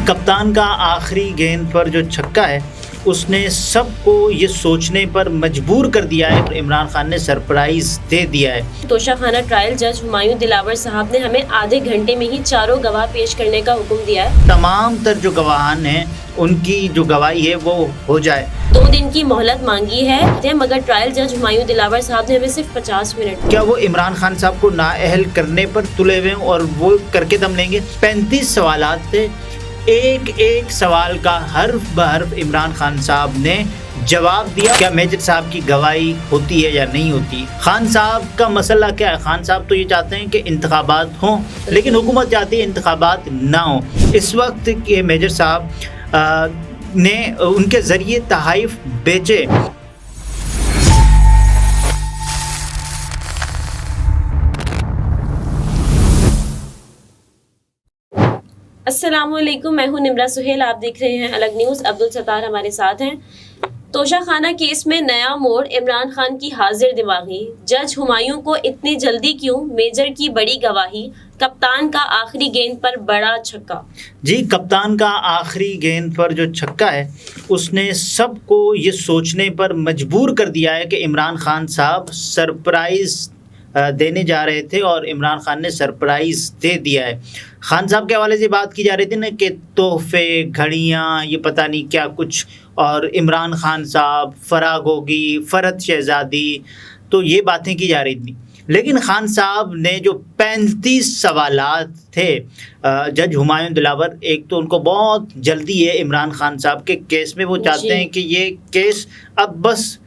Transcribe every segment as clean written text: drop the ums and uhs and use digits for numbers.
کپتان کا آخری گیند پر جو چھکا ہے اس نے سب کو یہ سوچنے پر مجبور کر دیا ہے اور عمران خان نے سرپرائز دے دیا ہے۔ توشہ خانہ ٹرائل جج ہمایوں دلاور صاحب نے ہمیں آدھے گھنٹے میں ہی چاروں گواہ پیش کرنے کا حکم دیا ہے۔ تمام تر جو گواہان ہیں ان کی جو گواہی ہے وہ ہو جائے۔ 2 دن کی مہلت مانگی ہے مگر ٹرائل جج ہمایوں دلاور صاحب نے ہمیں صرف 50 منٹ۔ کیا وہ عمران خان صاحب کو نااہل کرنے پر تلے ہوئے ہیں اور وہ کر کے دم لیں گے؟ 35 سوالات تھے، ایک ایک سوال کا حرف بحرف عمران خان صاحب نے جواب دیا۔ کیا میجر صاحب کی گواہی ہوتی ہے یا نہیں ہوتی؟ خان صاحب کا مسئلہ کیا ہے؟ خان صاحب تو یہ چاہتے ہیں کہ انتخابات ہوں، لیکن حکومت چاہتی ہے انتخابات نہ ہوں۔ اس وقت کے میجر صاحب نے ان کے ذریعے تحائف بیچے۔ السلام علیکم، میں ہوں نمرہ سہیل، آپ دیکھ رہے ہیں الگ نیوز۔ عبدالستار ہمارے ساتھ ہیں۔ توشہ خانہ کیس میں نیا موڑ، عمران خان کی حاضر دماغی، جج ہمایوں کو اتنی جلدی کیوں، میجر کی بڑی گواہی، کپتان کا آخری گیند پر بڑا چھکا۔ جی، کپتان کا آخری گیند پر جو چھکا ہے اس نے سب کو یہ سوچنے پر مجبور کر دیا ہے کہ عمران خان صاحب سرپرائز دینے جا رہے تھے اور عمران خان نے سرپرائز دے دیا ہے۔ خان صاحب کے حوالے سے بات کی جا رہی تھی نا کہ تحفے، گھڑیاں، یہ پتہ نہیں کیا کچھ، اور عمران خان صاحب، فرا گوگی، فرحت شہزادی، تو یہ باتیں کی جا رہی تھیں۔ لیکن خان صاحب نے جو 35 سوالات تھے جج ہمایوں دلاور، ایک تو ان کو بہت جلدی ہے عمران خان صاحب کے کیس میں، وہ چاہتے ہیں کہ یہ کیس اب بس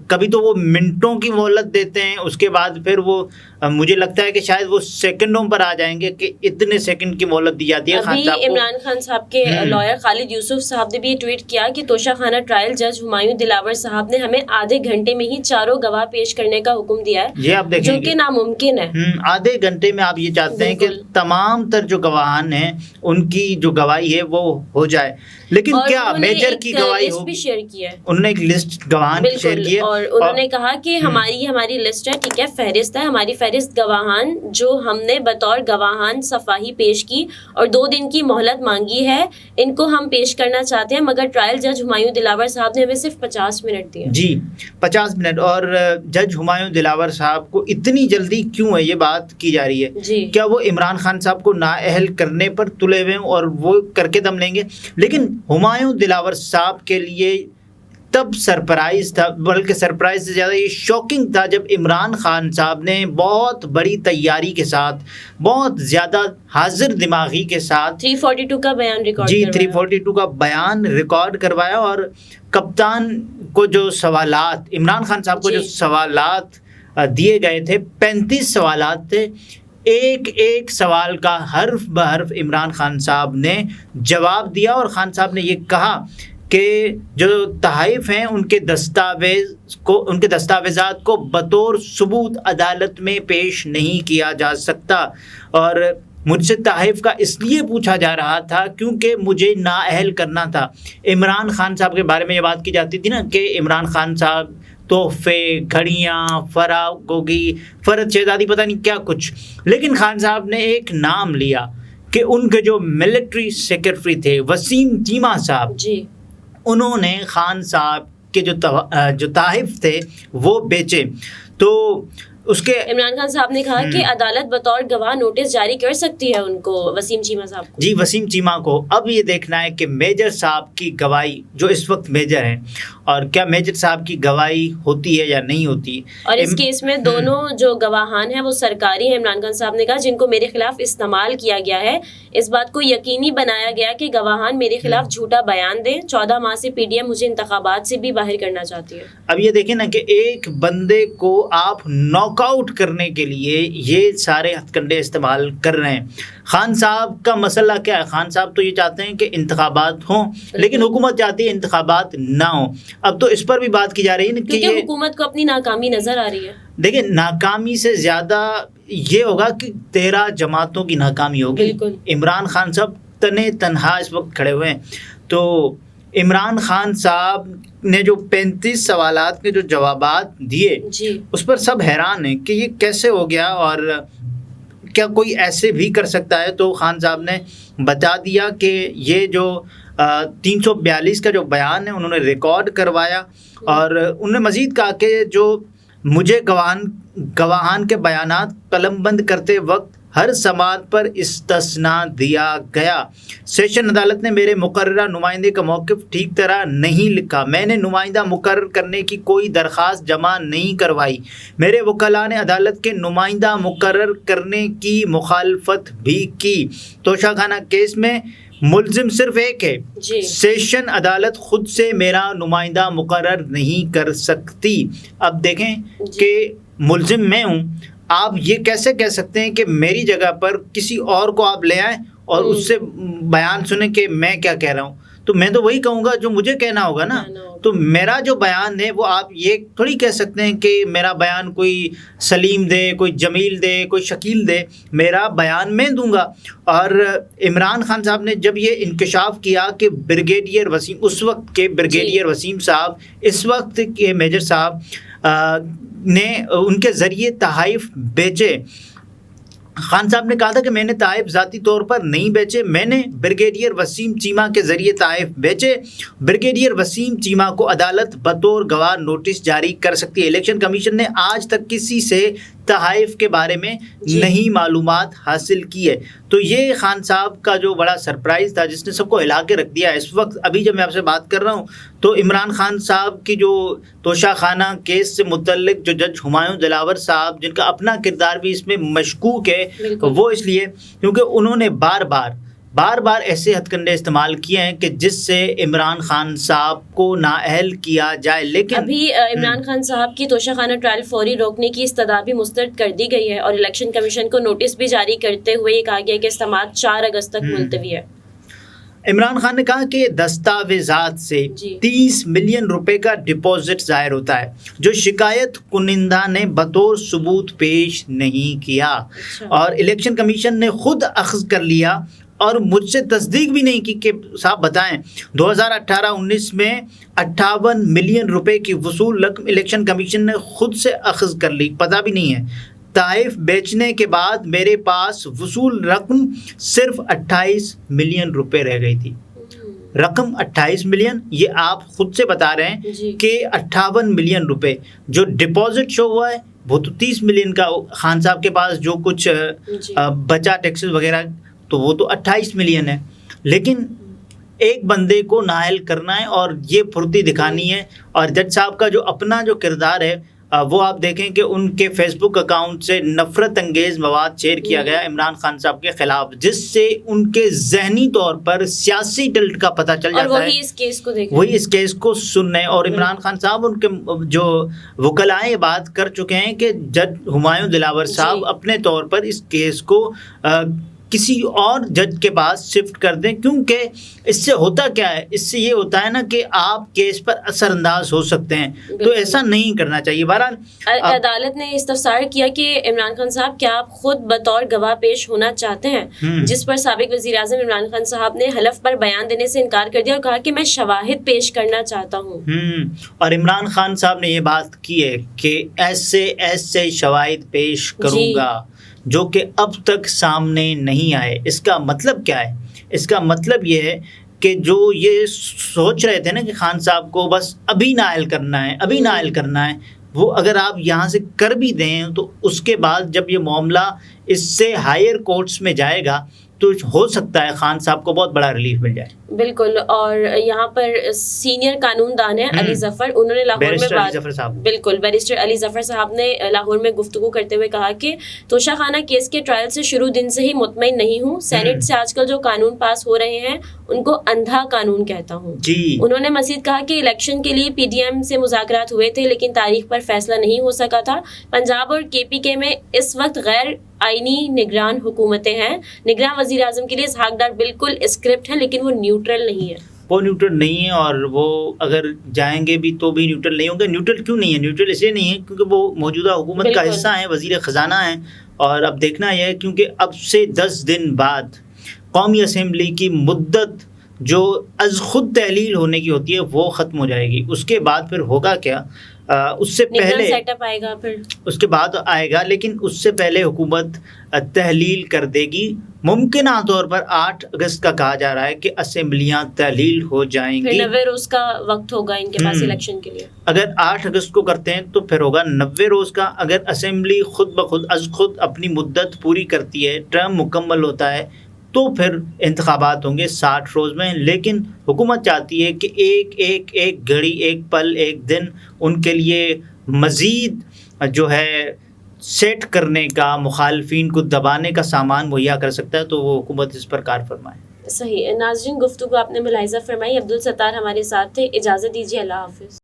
کبھی تو وہ منٹوں کی مہلت دیتے ہیں، اس کے بعد پھر وہ مجھے لگتا ہے کہ شاید وہ سیکنڈوں پر آ جائیں گے کہ اتنے سیکنڈ کی مہلت دی جاتی ہے خان صاحب کو۔ عمران خان صاحب کے لائر خالد یوسف صاحب نے بھی یہ ٹویٹ کیا کہ توشہ خانہ ٹرائل جج ہمایوں دلاور صاحب نے ہمیں آدھے گھنٹے میں ہی چاروں گواہ پیش کرنے کا حکم دیا ہے، یہ آپ دیکھیں جو کہ ناممکن ہے۔ آدھے گھنٹے میں آپ یہ چاہتے ہیں کہ تمام تر جو گواہان ہیں ان کی جو گواہی ہے وہ ہو جائے، لیکن کیا میجر کی گواہی ہو؟ بھی شیئر کیا ہے انہوں نے ایک لسٹ گواہان کی شیئر کی ہے اور انہوں نے کہا کہ ہماری لسٹ ہے، ٹھیک ہے، فہرست ہے، ہماری فہرست گواہان جو ہم نے بطور گواہان صفاہی پیش کی اور 2 دن کی مہلت مانگی ہے، ان کو ہم پیش کرنا چاہتے ہیں، مگر ٹرائل جج ہمایوں دلاور صاحب نے ہمیں صرف 50 منٹ دیے۔ جی 50 منٹ، اور جج ہمایوں دلاور صاحب کو اتنی جلدی کیوں ہے، یہ بات کی جا رہی ہے۔ جی، کیا وہ عمران خان صاحب کو نااہل کرنے پر تلے ہوئے ہیں اور وہ کر کے دم لیں گے؟ لیکن ہمایوں دلاور صاحب کے لیے تب سرپرائز تھا، بلکہ سرپرائز سے زیادہ یہ شاکنگ تھا جب عمران خان صاحب نے بہت بڑی تیاری کے ساتھ، بہت زیادہ حاضر دماغی کے ساتھ 342 کا بیان ریکارڈ جی کروایا۔ 342 کا بیان ریکارڈ کروایا، اور کپتان کو جو سوالات، عمران خان صاحب کو جو سوالات دیے گئے تھے، 35 سوالات تھے، ایک ایک سوال کا حرف بحرف عمران خان صاحب نے جواب دیا، اور خان صاحب نے یہ کہا کہ جو تحائف ہیں ان کے دستاویزات کو بطور ثبوت عدالت میں پیش نہیں کیا جا سکتا، اور مجھ سے تحائف کا اس لیے پوچھا جا رہا تھا کیونکہ مجھے نااہل کرنا تھا۔ عمران خان صاحب کے بارے میں یہ بات کی جاتی تھی نا کہ عمران خان صاحب تحفے، گھڑیاں، فرا گوگی، فرحت شہزادی، پتہ نہیں کیا کچھ، لیکن خان صاحب نے ایک نام لیا کہ ان کے جو ملٹری سیکرٹری تھے وسیم چیمہ صاحب، جی، انہوں نے خان صاحب کے جو تحائف تھے وہ بیچے۔ تو اس کے عمران خان صاحب نے کہا کہ عدالت بطور گواہ نوٹس جاری کر سکتی ہے ان کو، وسیم چیمہ صاحب کو۔ جی، وسیم چیمہ کو۔ اب یہ دیکھنا ہے کہ میجر صاحب کی گواہی، جو اس وقت میجر ہیں، اور کیا میجر صاحب کی گواہی ہوتی ہے یا نہیں ہوتی۔ اور اس کیس میں دونوں جو گواہان ہیں وہ سرکاری ہیں، عمران خان صاحب نے کہا، جن کو میرے خلاف استعمال کیا گیا ہے۔ اس بات کو یقینی بنایا گیا کہ گواہان میرے خلاف جھوٹا بیان دیں۔ 14 ماہ سے پی ڈی ایم مجھے انتخابات سے بھی باہر کرنا چاہتی ہے۔ اب یہ دیکھیں نا کہ ایک بندے کو آپ ناک آؤٹ کرنے کے لیے یہ سارے ہتھ کنڈے استعمال کر رہے ہیں۔ خان صاحب کا مسئلہ کیا ہے؟ خان صاحب تو یہ چاہتے ہیں کہ انتخابات ہوں، لیکن حکومت چاہتی ہے انتخابات نہ ہوں۔ اب تو اس پر بھی بات کی جا رہی ہے کہ کیونکہ حکومت کو اپنی ناکامی نظر آ رہی ہے۔ دیکھیں، ناکامی سے زیادہ یہ ہوگا کہ 13 جماعتوں کی ناکامی ہوگی۔ بالکل۔ عمران خان صاحب تنہا اس وقت کھڑے ہوئے ہیں، تو عمران خان صاحب نے جو 35 سوالات کے جو جوابات دیے، جی، اس پر سب حیران ہیں کہ یہ کیسے ہو گیا، اور کیا کوئی ایسے بھی کر سکتا ہے؟ تو خان صاحب نے بتا دیا کہ یہ جو 342 کا جو بیان ہے انہوں نے ریکارڈ کروایا، اور انہوں نے مزید کہا کہ جو مجھے گواہان کے بیانات قلم بند کرتے وقت ہر سماعت پر استثناء دیا گیا۔ سیشن عدالت نے میرے مقررہ نمائندے کا موقف ٹھیک طرح نہیں لکھا، میں نے نمائندہ مقرر کرنے کی کوئی درخواست جمع نہیں کروائی، میرے وکلاء نے عدالت کے نمائندہ مقرر کرنے کی مخالفت بھی کی۔ توشہ خانہ کیس میں ملزم صرف ایک ہے، جی سیشن عدالت خود سے میرا نمائندہ مقرر نہیں کر سکتی۔ اب دیکھیں کہ ملزم میں ہوں، آپ یہ کیسے کہہ سکتے ہیں کہ میری جگہ پر کسی اور کو آپ لے آئیں اور اس سے بیان سنیں کہ میں کیا کہہ رہا ہوں؟ تو میں تو وہی کہوں گا جو مجھے کہنا ہوگا نا۔ تو میرا جو بیان ہے وہ آپ یہ تھوڑی کہہ سکتے ہیں کہ میرا بیان کوئی سلیم دے، کوئی جمیل دے، کوئی شکیل دے، میرا بیان میں دوں گا۔ اور عمران خان صاحب نے جب یہ انکشاف کیا کہ بریگیڈیئر وسیم، اس وقت کے بریگیڈیئر وسیم صاحب، اس وقت کے میجر صاحب نے ان کے ذریعے تحائف بیچے، خان صاحب نے کہا تھا کہ میں نے تحائف ذاتی طور پر نہیں بیچے، میں نے بریگیڈیئر وسیم چیمہ کے ذریعے تحائف بیچے۔ بریگیڈیئر وسیم چیمہ کو عدالت بطور گواہ نوٹس جاری کر سکتی ہے۔ الیکشن کمیشن نے آج تک کسی سے تحائف کے بارے میں نہیں معلومات حاصل کی ہے۔ تو یہ خان صاحب کا جو بڑا سرپرائز تھا جس نے سب کو ہلا کے رکھ دیا۔ اس وقت ابھی جب میں آپ سے بات کر رہا ہوں تو عمران خان صاحب کی جو توشہ خانہ کیس سے متعلق جو جج ہمایوں دلاور صاحب، جن کا اپنا کردار بھی اس میں مشکوک ہے، وہ اس لیے کیونکہ انہوں نے بار بار ایسے ہتھ کنڈے استعمال کیے ہیں کہ جس سے عمران خان صاحب کو نااہل کیا جائے۔ لیکن ابھی عمران خان صاحب کی توشہ خانہ ٹرائل فوری روکنے کی استدعا بھی مسترد کر دی گئی ہے، اور الیکشن کمیشن کو نوٹس بھی جاری کرتے ہوئے یہ کہا گیا کہ سماعت 4 اگست تک ملتوی ہے۔ عمران خان نے کہا کہ دستاویزات سے 30 ملین روپے کا ڈپازٹ ظاہر ہوتا ہے جو شکایت کنندہ نے بطور ثبوت پیش نہیں کیا، اور الیکشن کمیشن نے خود اخذ کر لیا اور مجھ سے تصدیق بھی نہیں کی کہ صاحب بتائیں 2018-19 میں 58 ملین روپے کی وصول رقم الیکشن کمیشن نے خود سے اخذ کر لی، پتہ بھی نہیں ہے۔ تحائف بیچنے کے بعد میرے پاس وصول رقم صرف 28 ملین روپے رہ گئی تھی۔ رقم 28 ملین، یہ آپ خود سے بتا رہے ہیں کہ 58 ملین روپے جو ڈپازٹ شو ہوا ہے وہ تو 30 ملین کا، خان صاحب کے پاس جو کچھ بچا ٹیکسز وغیرہ تو وہ تو 28 ملین ہے۔ لیکن ایک بندے کو نااہل کرنا ہے اور یہ پھرتی دکھانی ہے، اور جج صاحب کا جو اپنا جو کردار ہے وہ آپ دیکھیں کہ ان کے فیس بک اکاؤنٹ سے نفرت انگیز مواد شیئر کیا گیا عمران خان صاحب کے خلاف، جس سے ان کے ذہنی طور پر سیاسی ٹلٹ کا پتہ چل جاتا ہے، وہی اس کیس کو سننے۔ اور عمران خان صاحب ان کے جو وکلائیں بات کر چکے ہیں کہ جج ہمایوں دلاور صاحب اپنے طور پر اس کیس کو کسی اور جج کے پاس شفٹ کر دیں، کیونکہ اس سے ہوتا کیا ہے، اس سے یہ ہوتا ہے نا کہ آپ کیس پر اثر انداز ہو سکتے ہیں، تو ایسا نہیں کرنا چاہیے۔ بہرحال عدالت نے استفسار کیا کہ عمران خان صاحب کیا آپ خود بطور گواہ پیش ہونا چاہتے ہیں، جس پر سابق وزیر اعظم عمران خان صاحب نے حلف پر بیان دینے سے انکار کر دیا اور کہا کہ میں شواہد پیش کرنا چاہتا ہوں۔ اور عمران خان صاحب نے یہ بات کی ہے کہ ایسے شواہد پیش کروں گا جو کہ اب تک سامنے نہیں آئے۔ اس کا مطلب کیا ہے؟ اس کا مطلب یہ ہے کہ جو یہ سوچ رہے تھے نا کہ خان صاحب کو بس ابھی نااہل کرنا ہے، وہ اگر آپ یہاں سے کر بھی دیں تو اس کے بعد جب یہ معاملہ اس سے ہائر کورٹس میں جائے گا تو ہو سکتا ہے خان صاحب کو بہت بڑا ریلیف مل جائے۔ بالکل، اور یہاں پر سینئر قانون دان ہیں علی ظفر، انہوں نے لاہور میں بیرسٹر علی ظفر صاحب نے لاہور میں گفتگو کرتے ہوئے کہا کہ توشہ خانہ کیس کے ٹرائل سے شروع دن سے ہی مطمئن نہیں ہوں، سینٹ سے آج کل جو قانون پاس ہو رہے ہیں ان کو اندھا قانون کہتا ہوں۔ انہوں نے مزید کہا کہ الیکشن کے لیے پی ڈی ایم سے مذاکرات ہوئے تھے لیکن تاریخ پر فیصلہ نہیں ہو سکا تھا۔ پنجاب اور کے پی کے میں اس وقت غیر آئینی نگران حکومتیں ہیں، نگراں وزیر اعظم کے لیے اسحاق ڈار بالکل اسکرپٹ ہیں لیکن وہ نیوٹرل نہیں ہے۔ وہ نیوٹرل نہیں ہے، اور وہ اگر جائیں گے بھی تو بھی نیوٹرل نہیں ہوں گے۔ نیوٹرل کیوں نہیں ہے؟ نیوٹرل اس لیے نہیں ہے کیونکہ وہ موجودہ حکومت کا حصہ ہیں، وزیر خزانہ ہیں، اور اب دیکھنا یہ ہے کیونکہ اب سے 10 دن بعد قومی اسمبلی کی مدت جو از خود تحلیل ہونے کی ہوتی ہے وہ ختم ہو جائے گی۔ اس کے بعد پھر ہوگا کیا؟ اس سے پہلے سیٹ اپ آئے گا، پھر اس کے بعد آئے گا، لیکن اس سے پہلے حکومت تحلیل کر دے گی. ممکنہ طور پر 8 اگست کا کہا جا رہا ہے کہ اسمبلیاں تحلیل ہو جائیں پھر گی. 90 روز کا وقت ہوگا ان کے پاس الیکشن کے لیے. اگر 8 اگست کو کرتے ہیں تو پھر ہوگا 90 روز کا. اگر اسمبلی خود بخود از خود اپنی مدت پوری کرتی ہے، ٹرم مکمل ہوتا ہے، تو پھر انتخابات ہوں گے 60 روز میں. لیکن حکومت چاہتی ہے کہ ایک گھڑی، ایک پل، ایک دن ان کے لیے مزید جو ہے سیٹ کرنے کا، مخالفین کو دبانے کا سامان مہیا کر سکتا ہے، تو وہ حکومت اس پر کار فرمائے. صحیح. ناظرین، گفتگو آپ نے ملاحظہ فرمائی. عبدالستار ہمارے ساتھ تھے. اجازت دیجیے. اللہ حافظ.